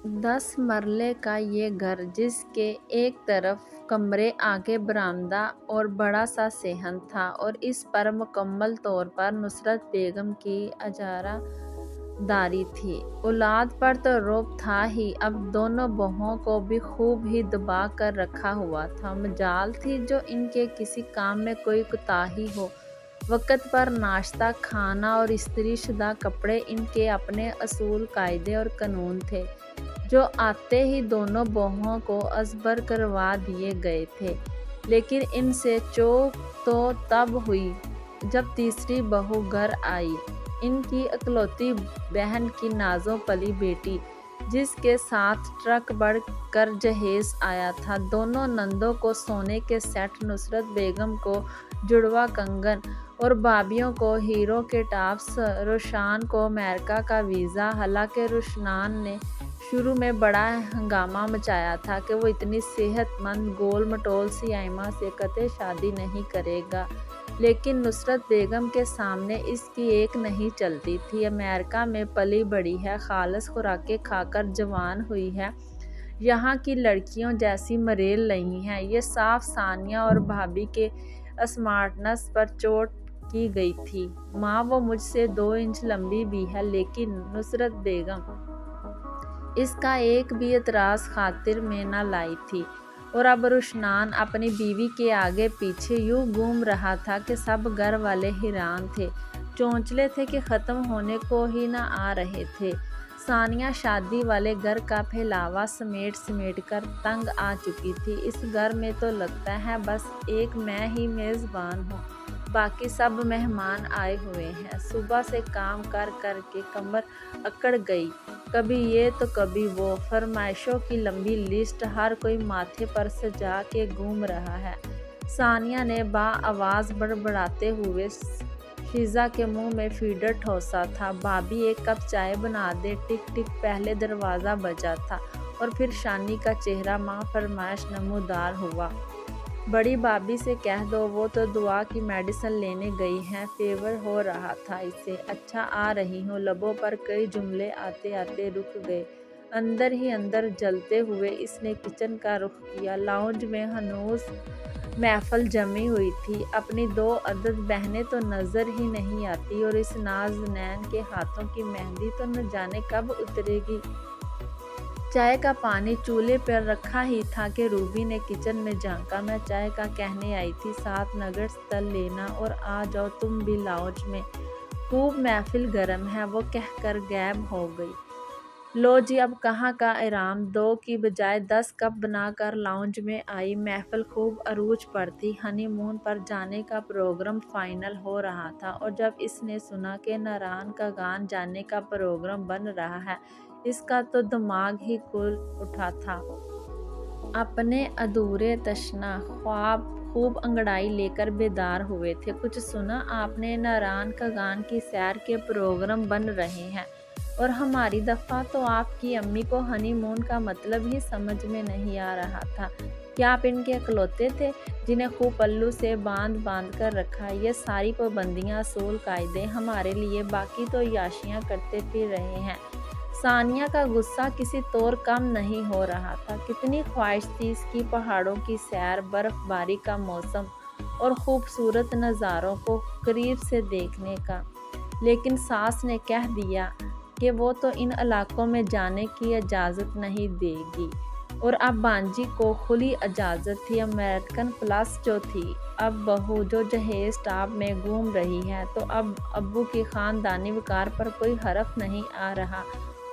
10 مرلے کا یہ گھر، جس کے ایک طرف کمرے، آگے برآمدہ اور بڑا سا صحن تھا، اور اس پر مکمل طور پر نصرت بیگم کی اجارہ داری تھی۔ اولاد پر تو رعب تھا ہی، اب دونوں بہوؤں کو بھی خوب ہی دبا کر رکھا ہوا تھا۔ مجال تھی جو ان کے کسی کام میں کوئی کوتاہی ہو۔ وقت پر ناشتہ، کھانا اور استری شدہ کپڑے ان کے اپنے اصول، قاعدے اور قانون تھے، جو آتے ہی دونوں بہوؤں کو ازبر کروا دیے گئے تھے۔ لیکن ان سے چوک تو تب ہوئی جب تیسری بہو گھر آئی، ان کی اکلوتی بہن کی نازوں پلی بیٹی، جس کے ساتھ ٹرک بڑھ کر جہیز آیا تھا۔ دونوں نندوں کو سونے کے سیٹ، نصرت بیگم کو جڑواں کنگن اور بھابھیوں کو ہیروں کے ٹاپس، روشان کو امریکہ کا ویزا۔ حالانکہ روشان نے شروع میں بڑا ہنگامہ مچایا تھا کہ وہ اتنی صحت مند گول مٹول سی ائمہ سے قطعی شادی نہیں کرے گا، لیکن نصرت بیگم کے سامنے اس کی ایک نہیں چلتی تھی۔ امریکہ میں پلی بڑھی ہے، خالص خوراکیں کھا کر جوان ہوئی ہے، یہاں کی لڑکیوں جیسی مریل نہیں ہے۔ یہ صاف ثانیہ اور بھابھی کے اسمارٹنس پر چوٹ کی گئی تھی۔ ماں، وہ مجھ سے 2 انچ لمبی بھی ہے، لیکن نصرت بیگم اس کا ایک بھی اعتراض خاطر میں نہ لائی تھی، اور اب روشنان اپنی بیوی کے آگے پیچھے یوں گھوم رہا تھا کہ سب گھر والے حیران تھے، چونچلے تھے کہ ختم ہونے کو ہی نہ آ رہے تھے۔ ثانیہ شادی والے گھر کا پھیلاوا سمیٹ سمیٹ کر تنگ آ چکی تھی۔ اس گھر میں تو لگتا ہے بس ایک میں ہی میزبان ہوں، باقی سب مہمان آئے ہوئے ہیں۔ صبح سے کام کر کر کے کمر اکڑ گئی، کبھی یہ تو کبھی وہ، فرمائشوں کی لمبی لسٹ ہر کوئی ماتھے پر سجا کے گھوم رہا ہے۔ ثانیہ نے بآواز بڑبڑاتے ہوئے شیزا کے منہ میں فیڈر ٹھوسا تھا۔ بھابھی ایک کپ چائے بنا دے۔ ٹک ٹک، پہلے دروازہ بجا تھا اور پھر شانی کا چہرہ ماں فرمائش نمودار ہوا۔ بڑی بھابھی سے کہہ دو، وہ تو دوا کی میڈیسن لینے گئی ہیں، فیور ہو رہا تھا اسے۔ اچھا، آ رہی ہوں۔ لبوں پر کئی جملے آتے آتے رک گئے۔ اندر ہی اندر جلتے ہوئے اس نے کچن کا رخ کیا۔ لاؤنج میں ہنوز محفل جمی ہوئی تھی۔ اپنی 2 عدد بہنیں تو نظر ہی نہیں آتی، اور اس نازنین کے ہاتھوں کی مہندی تو نہ جانے کب اترے گی۔ چائے کا پانی چولہے پر رکھا ہی تھا کہ روبی نے کچن میں جھانکا۔ میں چائے کا کہنے آئی تھی، ساتھ نگٹس تل لینا، اور آ جاؤ تم بھی لاؤنج میں، خوب محفل گرم ہے، وہ کہہ کر غائب ہو گئی۔ لو جی، اب کہاں کا آرام، 2 کی بجائے 10 کپ بنا کر لاؤنج میں آئی۔ محفل خوب عروج پر تھی، ہنی مون پر جانے کا پروگرام فائنل ہو رہا تھا، اور جب اس نے سنا کہ ناران کا گان جانے کا پروگرام بن رہا ہے، اس کا تو دماغ ہی کھل اٹھا تھا۔ اپنے ادھورے تشنہ خواب خوب انگڑائی لے کر بیدار ہوئے تھے۔ کچھ سنا آپ نے؟ ناران کا گان کی سیر کے پروگرام بن رہے ہیں، اور ہماری دفعہ تو آپ کی امی کو ہنی مون کا مطلب ہی سمجھ میں نہیں آ رہا تھا۔ کیا آپ ان کے اکلوتے تھے جنہیں خوب پلو سے باندھ باندھ کر رکھا؟ یہ ساری پابندیاں، اصول، قاعدے ہمارے لیے، باقی تو عیاشیاں کرتے پھر رہے ہیں۔ ثانیہ کا غصہ کسی طور کم نہیں ہو رہا تھا۔ کتنی خواہش تھی اس کی پہاڑوں کی سیر، برف باری کا موسم اور خوبصورت نظاروں کو قریب سے دیکھنے کا، لیکن ساس نے کہہ دیا کہ وہ تو ان علاقوں میں جانے کی اجازت نہیں دے گی، اور اب بانجی کو کھلی اجازت تھی۔ امریکن پلس جو تھی، اب بہو جو جہیز ٹاپ میں گھوم رہی ہے، تو اب ابو کی خاندانی وقار پر کوئی حرف نہیں آ رہا،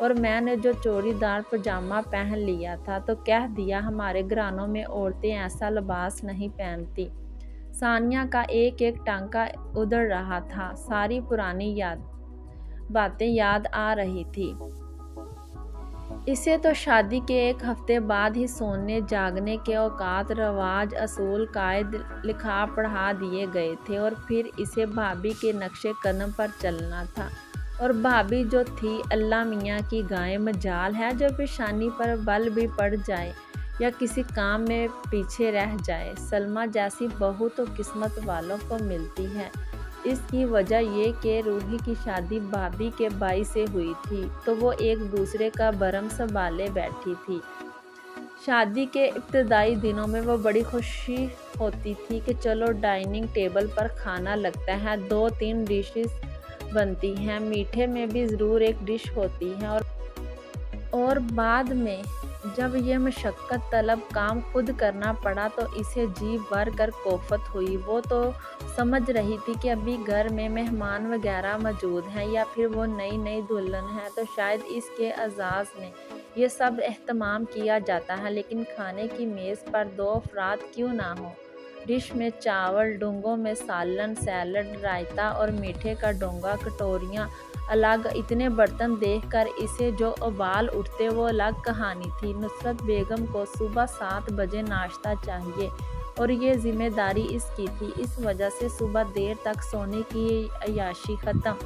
اور میں نے جو چوڑی دار پاجامہ پہن لیا تھا تو کہہ دیا ہمارے گھرانوں میں عورتیں ایسا لباس نہیں پہنتی۔ ثانیہ کا ایک ایک ٹانکا ادھڑ رہا تھا، ساری پرانی باتیں یاد آ رہی تھی۔ اسے تو شادی کے 1 ہفتے بعد ہی سونے جاگنے کے اوقات، رواج، اصول، قائد لکھا پڑھا دیے گئے تھے، اور پھر اسے بھابھی کے نقشے قدم پر چلنا تھا۔ اور بھابھی جو تھی، اللہ میاں کی گائے، مجال ہے جو پیشانی پر بل بھی پڑ جائے یا کسی کام میں پیچھے رہ جائے۔ سلمیٰ جیسی بہو تو قسمت والوں کو ملتی ہے۔ اس کی وجہ یہ کہ روحی کی شادی بھابھی کے بھائی سے ہوئی تھی تو وہ ایک دوسرے کا بھرم سنبھالے بیٹھی تھی۔ شادی کے ابتدائی دنوں میں وہ بڑی خوشی ہوتی تھی کہ چلو ڈائننگ ٹیبل پر کھانا لگتا ہے، 2-3 ڈشز بنتی ہیں، میٹھے میں بھی ضرور ایک ڈش ہوتی ہے، اور بعد میں جب یہ مشقت طلب کام خود کرنا پڑا تو اسے جی بھر کر کوفت ہوئی۔ وہ تو سمجھ رہی تھی کہ ابھی گھر میں مہمان وغیرہ موجود ہیں یا پھر وہ نئی دلہن ہے تو شاید اس کے اعزاز میں یہ سب اہتمام کیا جاتا ہے، لیکن کھانے کی میز پر 2 افراد کیوں نہ ہوں، ڈش میں چاول، ڈونگوں میں سالن، سیلڈ، رائتا اور میٹھے کا ڈونگا، کٹوریاں الگ، اتنے برتن دیکھ کر اسے جو ابال اٹھتے وہ الگ کہانی تھی۔ نصرت بیگم کو صبح 7 بجے ناشتہ چاہیے اور یہ ذمہ داری اس کی تھی، اس وجہ سے صبح دیر تک سونے کی عیاشی ختم۔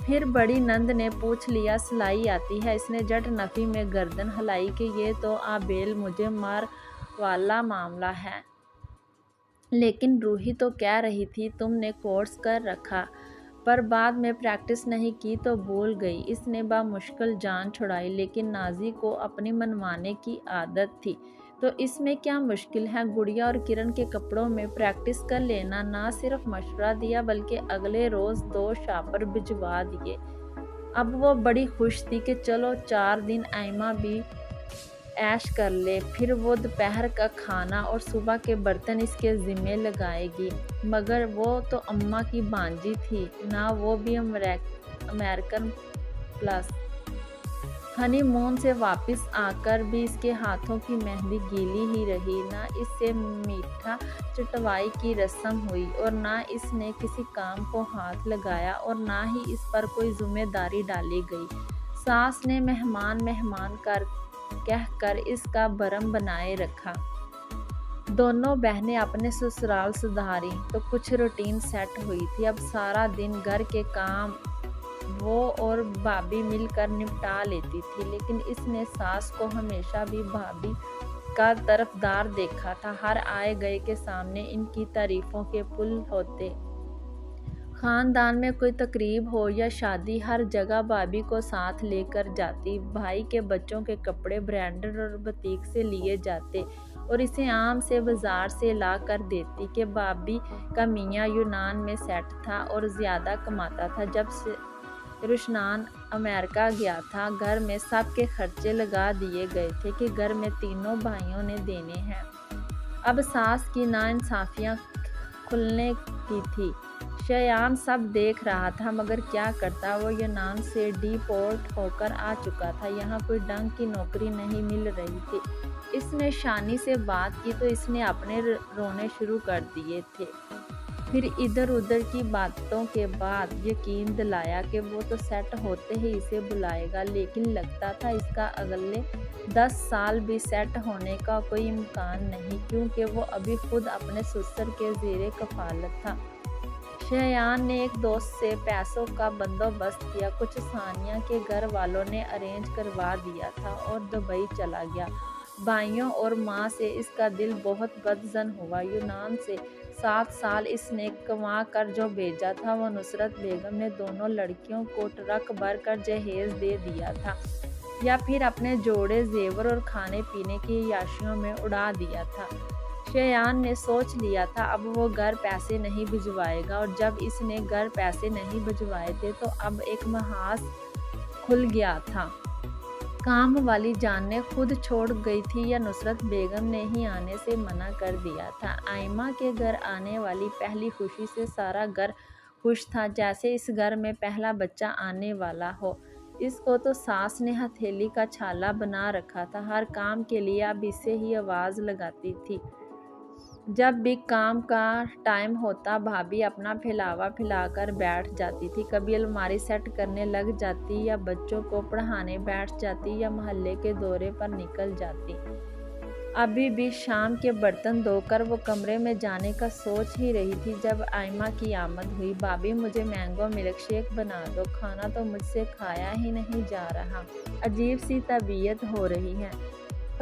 پھر بڑی نند نے پوچھ لیا سلائی آتی ہے؟ اس نے جٹ نفی میں گردن ہلائی کہ یہ تو آبیل مجھے مار والا معاملہ ہے، لیکن روحی تو کہہ رہی تھی تم نے کورس کر رکھا، پر بعد میں پریکٹس نہیں کی تو بھول گئی۔ اس نے بامشکل جان چھڑائی، لیکن نازی کو اپنی منوانے کی عادت تھی تو اس میں کیا مشکل ہے۔ گڑیا اور کرن کے کپڑوں میں پریکٹس کر لینا، نہ صرف مشورہ دیا بلکہ اگلے روز 2 شاپر بھجوا دیے۔ اب وہ بڑی خوش تھی کہ چلو 4 دن ایما بھی عیش کر لے، پھر وہ دوپہر کا کھانا اور صبح کے برتن اس کے ذمے لگائے گی۔ مگر وہ تو اماں کی بھانجی تھی، نہ وہ بھی امریکن پلس۔ ہنی مون سے واپس آ کر بھی اس کے ہاتھوں کی مہندی گیلی ہی رہی، نہ اس سے میٹھا چٹوائی کی رسم ہوئی اور نہ اس نے کسی کام کو ہاتھ لگایا اور نہ ہی اس پر کوئی ذمہ داری ڈالی گئی۔ ساس نے مہمان کہہ کر اس کا بھرم بنائے رکھا۔ دونوں بہنیں اپنے سسرال سدھاریں تو کچھ روٹین سیٹ ہوئی تھی۔ اب سارا دن گھر کے کام وہ اور بھابھی مل کر نپٹا لیتی تھی، لیکن اس نے ساس کو ہمیشہ بھی بھابھی کا طرفدار دیکھا تھا۔ ہر آئے گئے کے سامنے ان کی تعریفوں کے پل ہوتے۔ خاندان میں کوئی تقریب ہو یا شادی، ہر جگہ بھابھی کو ساتھ لے کر جاتی۔ بھائی کے بچوں کے کپڑے برانڈڈ اور بوتیک سے لیے جاتے اور اسے عام سے بازار سے لا کر دیتی کہ بھابھی کا میاں یونان میں سیٹ تھا اور زیادہ کماتا تھا۔ جب سے روشنان امریکہ گیا تھا، گھر میں سب کے خرچے لگا دیے گئے تھے کہ گھر میں تینوں بھائیوں نے دینے ہیں۔ اب ساس کی ناانصافیاں کھلنے کی تھی۔ شایان سب دیکھ رہا تھا، مگر کیا کرتا، وہ یونان سے ڈی پورٹ ہو کر آ چکا تھا، یہاں کوئی ڈنگ کی نوکری نہیں مل رہی تھی۔ اس نے شانی سے بات کی تو اس نے اپنے رونے شروع کر دیے تھے۔ پھر ادھر ادھر کی باتوں کے بعد یقین دلایا کہ وہ تو سیٹ ہوتے ہی اسے بلائے گا، لیکن لگتا تھا اس کا اگلے 10 سال بھی سیٹ ہونے کا کوئی امکان نہیں، کیونکہ وہ ابھی خود اپنے سسر کے زیر کفالت تھا۔ شایان نے ایک دوست سے پیسوں کا بندوبست کیا، کچھ ثانیہ کے گھر والوں نے ارینج کروا دیا تھا اور دبئی چلا گیا۔ بھائیوں اور ماں سے اس کا دل بہت بدظن ہوا۔ یونان سے 7 سال اس نے کما کر جو بھیجا تھا وہ نصرت بیگم نے دونوں لڑکیوں کو ٹرک بھر کر جہیز دے دیا تھا یا پھر اپنے جوڑے زیور اور کھانے پینے کی عیاشیوں میں اڑا دیا تھا۔ شایان نے سوچ لیا تھا اب وہ گھر پیسے نہیں بھجوائے گا، اور جب اس نے گھر پیسے نہیں بھجوائے تھے تو اب ایک محاذ کھل گیا تھا۔ کام والی جان نے خود چھوڑ گئی تھی یا نصرت بیگم نے ہی آنے سے منع کر دیا تھا؟ ایما کے گھر آنے والی پہلی خوشی سے سارا گھر خوش تھا، جیسے اس گھر میں پہلا بچہ آنے والا ہو۔ اس کو تو ساس نے ہتھیلی کا چھالا بنا رکھا تھا، ہر کام کے لیے اب اسے ہی آواز لگاتی تھی۔ جب بھی کام کا ٹائم ہوتا بھابھی اپنا پھیلاوا پھیلا کر بیٹھ جاتی تھی، کبھی الماری سیٹ کرنے لگ جاتی یا بچوں کو پڑھانے بیٹھ جاتی یا محلے کے دورے پر نکل جاتی۔ ابھی بھی شام کے برتن دھو کر وہ کمرے میں جانے کا سوچ ہی رہی تھی جب ایما کی آمد ہوئی۔ بھابھی مجھے مینگو ملک شیک بنا دو، کھانا تو مجھ سے کھایا ہی نہیں جا رہا، عجیب سی طبیعت ہو رہی ہے۔